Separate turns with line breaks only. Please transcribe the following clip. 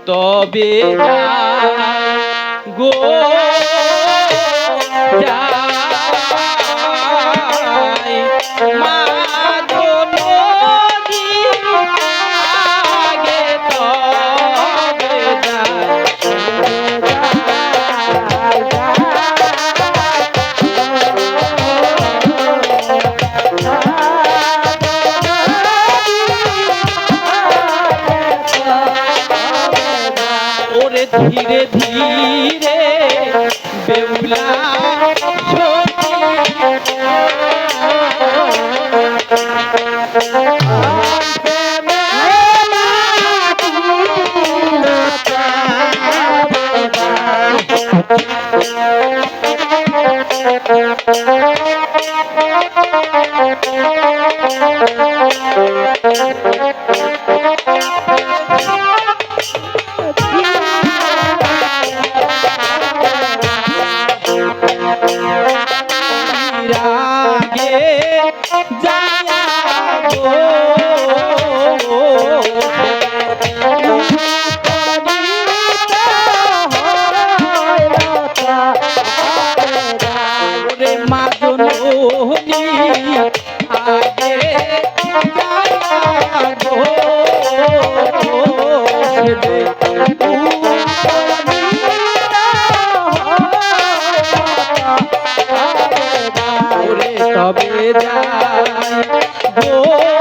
তবে গো যাই মা গো নদী আগে তবে যাই ওরে ধীরে ধীরে বেউলা রাগে যাবো ওরে মা জননী আগে যাবো তবে যাই গো